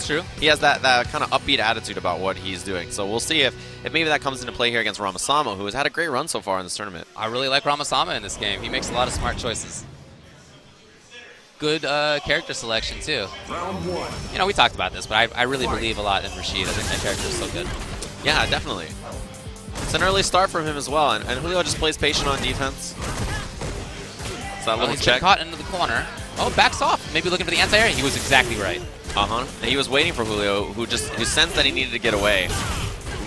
true. He has that kind of upbeat attitude about what he's doing. So we'll see if maybe that comes into play here against Ranmasama, who has had a great run so far in this tournament. I really like Ranmasama in this game. He makes a lot of smart choices. Good character selection, too. Round 1. You know, we talked about this, but I really believe a lot in Rashid. I think that character is so good. Yeah, definitely. It's an early start from him as well, and Julio just plays patient on defense. So that little He's check. been caught into the corner. Oh, backs off. Maybe looking for the anti-air. He was exactly right. And he was waiting for Julio, who sensed that he needed to get away.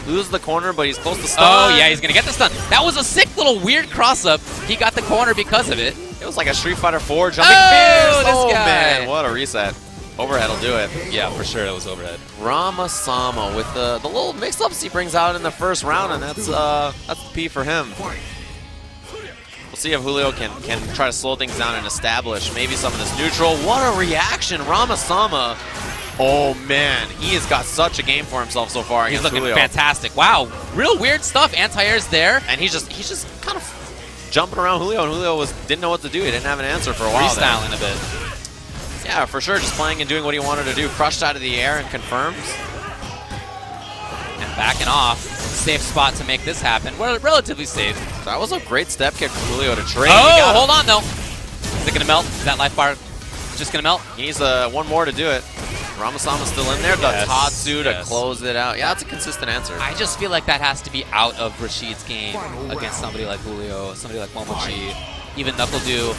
Loses the corner, but he's close to stun. Oh, yeah, he's going to get the stun. That was a sick little weird cross-up. He got the corner because of it. It was like a Street Fighter 4 jumping Oh, fierce. this guy. Man, what a reset. Overhead will do it. Yeah, for sure, it was overhead. Ranmasama with the little mix-ups he brings out in the first round, and that's the P for him. We'll see if Julio can try to slow things down and establish maybe some of this neutral. What a reaction, Ranmasama. Oh man, he has got such a game for himself so far. He's looking Julio. fantastic. Wow, real weird stuff. Anti-air's there. And he's just kind of jumping around Julio, and Julio didn't know what to do. He didn't have an answer for a while. Freestyling a bit. Yeah, for sure, just playing and doing what he wanted to do. Crushed out of the air and confirms. And backing off. Safe spot to make this happen. Well, relatively safe. That was a great step kick for Julio to trade. Oh, hold on, though. Is it going to melt? Is that life bar just going to melt? He needs one more to do it. Ramasama's still in there. The Yes, Tatsu to yes. close it out. Yeah, that's a consistent answer. I just feel like that has to be out of Rashid's game against somebody like Julio, somebody like Momochi, even Knuckle-Dew.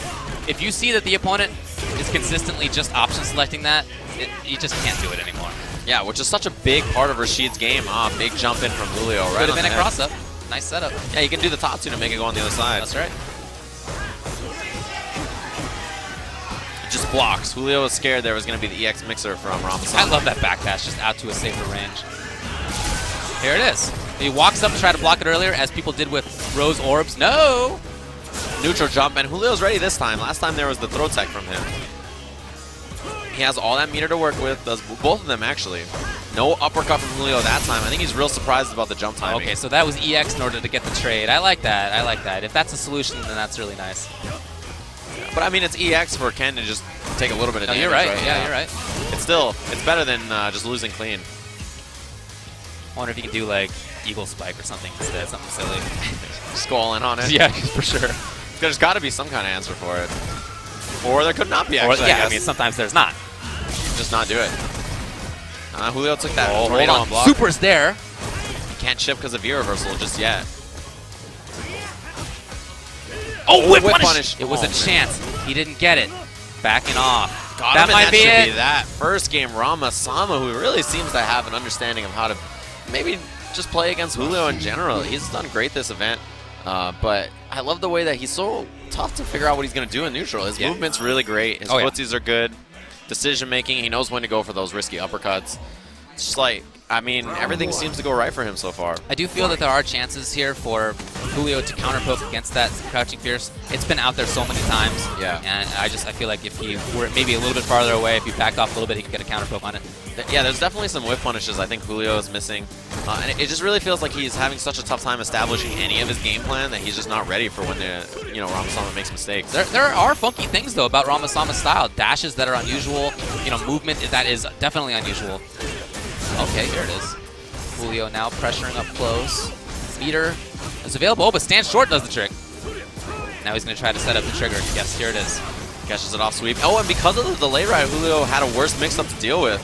If you see that the opponent is consistently just option selecting that, you just can't do it anymore. Yeah, which is such a big part of Rashid's game. Big jump in from Julio. Right Could have on been the a head. cross-up. Nice setup. Yeah, you can do the Tatsu to make it go on the other side. That's right. It just blocks. Julio was scared there was going to be the EX mixer from Ranmasama. I love that backdash just out to a safer range. Here it is. He walks up to try to block it earlier, as people did with Rose Orbs. No! Neutral jump, and Julio's ready this time. Last time there was the throw tech from him. He has all that meter to work with, does both of them actually. No uppercut from Julio that time. I think he's real surprised about the jump timing. Okay, so that was EX in order to get the trade. I like that. I like that. If that's a solution, then that's really nice. But I mean, it's EX for Ken to just take a little bit of No, damage. you're right. Right? Yeah, you're right. It's better than just losing clean. I wonder if you can do like Eagle Spike or something instead, something silly. Just go all in on it. Yeah, for sure. There's got to be some kind of answer for it. Or there could not be, actually. Yeah, I mean, sometimes there's not. Just not do it. Julio took that Oh, tornado hold on. block. Super's there. He can't ship because of V-reversal just yet. Oh, whip whip punish. punish. It was Oh, a man. chance. He didn't get it. Backing off. Got that him, and might be should it. be that. First game, Ranmasama, who really seems to have an understanding of how to maybe just play against Julio in general. He's done great this event, but I love the way that he's so tough to figure out what he's going to do in neutral. His movement's really great. His footsies are good. Decision making, he knows when to go for those risky uppercuts. It's just like, I mean, everything seems to go right for him so far. I do feel that there are chances here for Julio to counter poke against that Crouching Fierce. It's been out there so many times. Yeah. And I feel like if he were maybe a little bit farther away, if he backed off a little bit, he could get a counter poke on it. Yeah, there's definitely some whip punishes I think Julio is missing. And it just really feels like he's having such a tough time establishing any of his game plan that he's just not ready for when Ranmasama makes mistakes. There are funky things, though, about Ranmasama's style. Dashes that are unusual, movement that is definitely unusual. Okay, here it is. Julio now pressuring up close. Meter is available, but stand short does the trick. Now he's going to try to set up the trigger. Yes, here it is. Catches it off sweep. Oh, and because of the delay ride, Julio had a worse mix-up to deal with.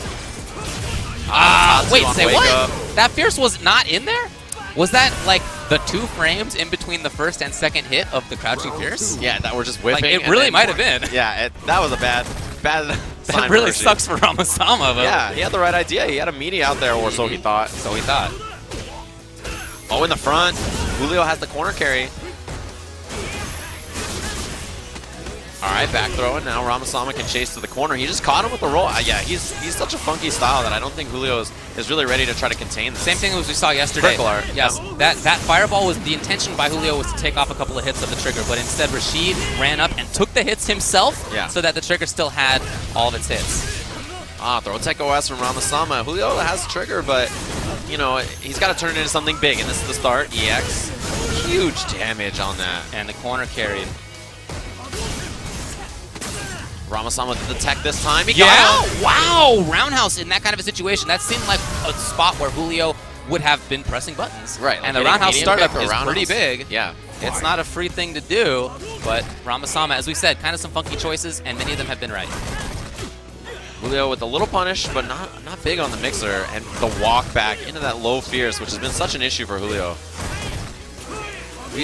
Wait, say what? Up. That Fierce was not in there? Was that like the 2 frames in between the first and second hit of the Crouching Fierce? Yeah, that were just whipping. Like, it really might have been. Yeah, that was a bad sign. That really sucks for Ranmasama. But Yeah, he had the right idea. He had a meaty out there, or so he thought. So he thought. Oh, in the front. Julio has the corner carry. All right, back throw, and now Ranmasama can chase to the corner. He just caught him with the roll. Yeah, he's such a funky style that I don't think Julio is really ready to try to contain this. Same thing as we saw yesterday. Critical art. Yes, that fireball was the intention by Julio was to take off a couple of hits of the trigger, but instead Rashid ran up and took the hits himself so that the trigger still had all of its hits. Throw tech OS from Ranmasama. Julio has trigger, but he's got to turn it into something big, and this is the start. EX, huge damage on that. And the corner carried. Ranmasama did the tech this time. He Yeah! got him. Wow! Roundhouse in that kind of a situation. That seemed like a spot where Julio would have been pressing buttons. Right. And the roundhouse startup is pretty big. Yeah. It's not a free thing to do, but Ranmasama, as we said, kind of some funky choices, and many of them have been right. Julio with a little punish, but not big on the mixer, and the walk back into that low fierce, which has been such an issue for Julio.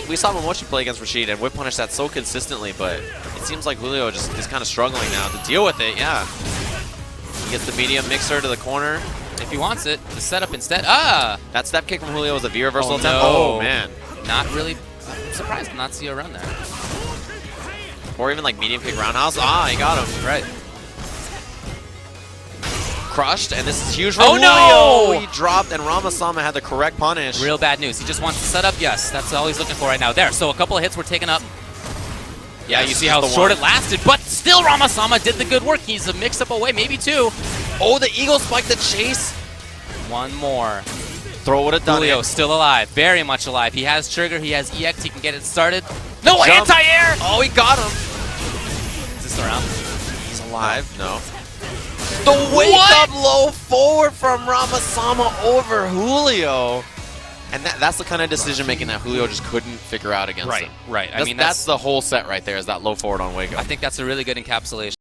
We saw Momochi play against Rashid and whip punish that so consistently, but it seems like Julio just is kind of struggling now to deal with it. Yeah. He gets the medium mixer to the corner. If he wants it, the setup instead. Ah! That step kick from Julio was a V reversal attempt. No. Oh, man. Not really. I'm surprised to not see a run there. Or even like medium kick roundhouse. Ah, he got him. Right. Crushed, and this is huge for Oh, Julio. no! He dropped, and Ranmasama had the correct punish. Real bad news. He just wants to set up. Yes, that's all he's looking for right now. There. So a couple of hits were taken up. Yeah, you see how short it lasted, but still Ranmasama did the good work. He's a mix-up away, maybe two. Oh, the Eagle Spike, the chase. One more. Throw would have done Julio it. still alive, very much alive. He has trigger, he has EX, he can get it started. No, Jump. anti-air! Oh, he got him. Is this the round? He's alive. No. The wake-up low forward from Ranmasama over Julio. And that's the kind of decision-making that Julio just couldn't figure out against him. Right. I mean, that's the whole set right there, is that low forward on wake-up. I think that's a really good encapsulation.